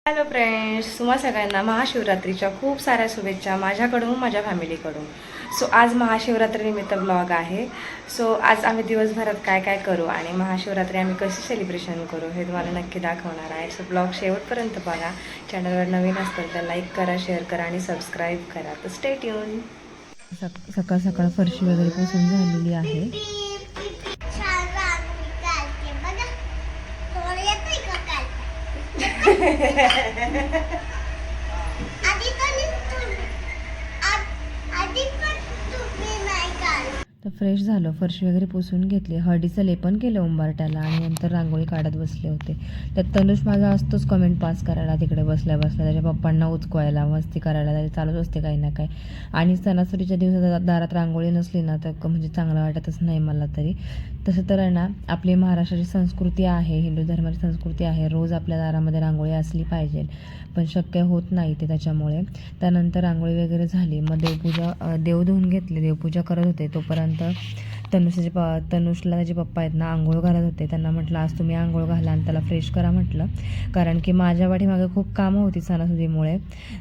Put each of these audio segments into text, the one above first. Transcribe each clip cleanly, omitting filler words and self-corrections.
Hello friends, तुम्हा सगळ्यांना महाशिवरात्रीच्या खूप साऱ्या शुभेच्छा माझ्याकडून, माझ्या फॅमिलीकडून. सो आज महाशिवरात्रीनिमित्त ब्लॉग आहे. सो आज आम्ही दिवसभरात काय काय करू आणि महाशिवरात्री आम्ही कशी सेलिब्रेशन करू हे तुम्हाला नक्की दाखवणार आहे. सो ब्लॉग शेवटपर्यंत बघा. चॅनलवर नवीन असतील तर लाईक करा, शेअर करा आणि सबस्क्राईब करा. तर स्टे ट्यून. सकाळ सकाळ फरशी वगैरे पुसून झालेली आहे. तर फ्रेश झालो, फरशी वगैरे पुसून घेतली, हळदीचं लेपन केलं उंबारट्याला आणि नंतर रांगोळी काढत बसले होते. त्यात तनुष माझा असतोच कमेंट पास करायला तिकडे बसल्या बसल्या, त्याच्या पप्पांना उचकवायला, मस्ती करायला त्याची चालूच असते काही ना काही. आणि सणासुदीच्या दिवसात दारात रांगोळी नसली ना तर म्हणजे चांगलं वाटतच नाही मला तरी. तसं तर आहे ना, आपली महाराष्ट्राची संस्कृती आहे, हिंदू धर्माची संस्कृती आहे, रोज आपल्या दारामध्ये रांगोळी असली पाहिजे, पण शक्य होत नाही ते त्याच्यामुळे. त्यानंतर रांगोळी वगैरे झाली, मग देव धुवून घेतले, देवपूजा करत होते. तोपर्यंत तनुषला त्याचे पप्पा आहेत ना आंघोळ घालत होते. त्यांना म्हटलं आज तुम्ही आंघोळ घाला आणि त्याला फ्रेश करा म्हटलं, कारण की माझ्या पाठीमागे खूप कामं होती सणासुदीमुळे.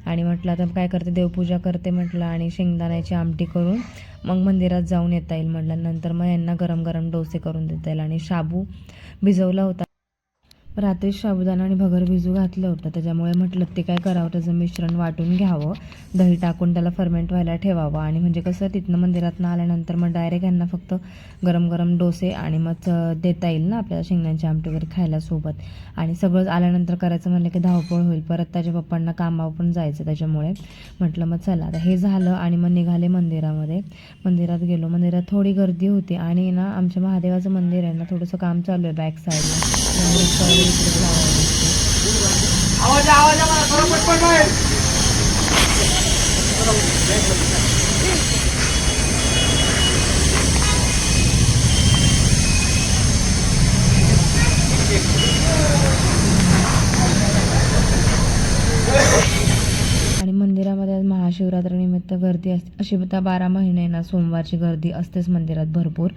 आणि म्हटलं आता काय करते, देवपूजा करते म्हटलं आणि शेंगदाण्याची आमटी करून मग मंदिरात जाऊन येता येईल म्हटलं. नंतर मग यांना गरम गरम डोसे करून देता येईल. आणि शाबू भिजवला होता रात्री, साबुदाणा आणि भगर भिजू घातलं होतं, त्याच्यामुळे म्हटलं ते काय करावं, त्याचं मिश्रण वाटून घ्यावं, दही टाकून त्याला फर्मेंट व्हायला ठेवावं. आणि म्हणजे कसं तिथनं मंदिरातनं आल्यानंतर मग डायरेक्ट यांना फक्त गरम गरम डोसे आणि मग देता येईल ना आपल्याला शेंगण्याची आमटी वगैरे खायला सोबत. आणि सगळं आल्यानंतर करायचं म्हणलं की धावपळ होईल, परत त्याच्या पप्पांना कामावर पण जायचं, त्याच्यामुळे म्हटलं मग चला आता हे झालं. आणि मग निघाले मंदिरामध्ये. मंदिरात गेलो, मंदिरात थोडी गर्दी होती आणि ना आमच्या महादेवाचं मंदिर आहे ना थोडंसं काम चालू आहे बॅक साईडला. आवाज आणि मंदिरामध्ये आज महाशिवरात्रीनिमित्त गर्दी असते, अशी त्या 12 महिने ना सोमवारची गर्दी असतेच मंदिरात भरपूर.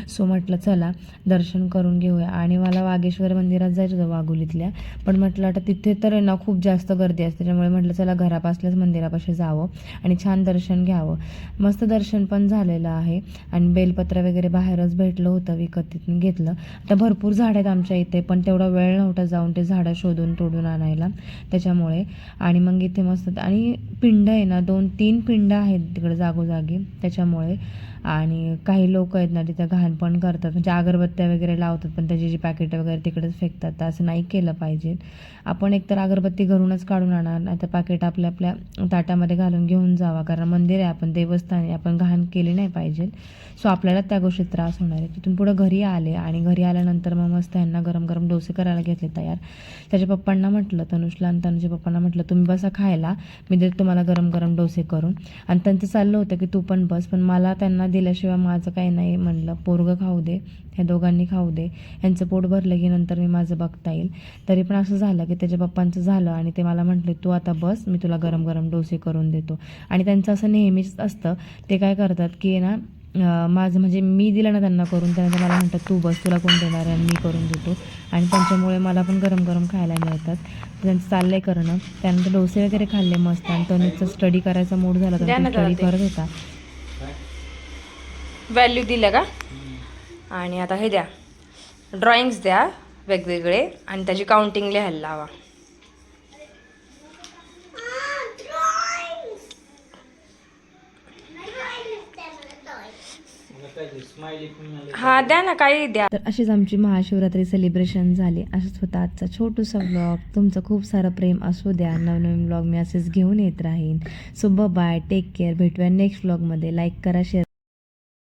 सो म्हटलं चला दर्शन करून घेऊया. आणि मला वागेश्वर मंदिरात जायचं होतं वाघोलीतल्या, पण म्हटलं आता तिथे तर आहे ना खूप जास्त गर्दी असते, त्याच्यामुळे म्हटलं चला घरापासल्याच मंदिरापाशी जावं आणि छान दर्शन घ्यावं. मस्त दर्शन पण झालेलं आहे. आणि बेलपत्र वगैरे बाहेरच भेटलं होतं, विकत तिथून घेतलं. आता भरपूर झाड आहेत आमच्या इथे, पण तेवढा वेळ नव्हता जाऊन ते झाडं शोधून तोडून आणायला, त्याच्यामुळे. आणि मग इथे मस्त आणि पिंड आहे ना 2-3 पिंड आहेत तिकडे जागोजागी, त्याच्यामुळे. आणि काही लोक आहेत ना तिथं घाण पण करतात, म्हणजे अगरबत्त्या वगैरे लावतात पण त्याची जी पॅकेट वगैरे तिकडेच फेकतात. तर असं नाही केलं पाहिजे. आपण एकतर अगरबत्ती घरूनच काढून आणा, आता पॅकेट आपल्या आपल्या ताटामध्ये घालून घेऊन जावा, कारण मंदिर आहे, आपण देवस्थान आहे, आपण घाण केली नाही पाहिजे. सो आपल्याला त्या गोष्टीत त्रास होणार आहे. तिथून पुढं घरी आले आणि घरी आल्यानंतर मग मस्त यांना गरम गरम डोसे करायला घेतले तयार. त्याच्या पप्पांना म्हटलं, तनुषला आणि तनुच्या पप्पांना म्हटलं तुम्ही बसा खायला, मी देते तुम्हाला गरम गरम डोसे करून. आणि त्यांचं चाललं होतं की तू पण बस, पण मला त्यांना दिल्याशिवाय माझं काही नाही, म्हटलं पोरगं खाऊ दे, ह्या दोघांनी खाऊ दे, यांचं पोट भरलं की नंतर मी माझं बघता येईल. तरी पण असं झालं की त्याच्या पप्पांचं झालं आणि ते मला म्हटले तू आता बस, मी तुला गरम गरम डोसे करून देतो. आणि त्यांचं असं नेहमीच असतं, ते काय करतात की ना माझं म्हणजे मी दिलं ना त्यांना करून, त्यानंतर मला म्हणतात तू बस, तुला कोण देणार आहे, मी करून देतो. आणि त्यांच्यामुळे मला पण गरम गरम खायला मिळतात. त्यांचं चाललंय करणं. त्यानंतर डोसे वगैरे खाल्ले मस्त. आणि तनुचा स्टडी करायचा मूड झाला, तर स्टडी करत होता. व्हॅल्यू दिलं का? आणि आता हे द्या, ड्रॉइंग्स द्या वेगवेगळे आणि त्याची काउंटिंग लिहायला लावा. हा द्या ना, काही द्या. तर अशीच आमची महाशिवरात्री सेलिब्रेशन झाली. असंच होता आजचा छोटूसा ब्लॉग. तुमचं खूप सारं प्रेम असू द्या, नवनवीन ब्लॉग मी असेच घेऊन येत राहीन. सो बाय, टेक केअर, भेटूया नेक्स्ट ब्लॉगमध्ये. लाईक करा, शेअर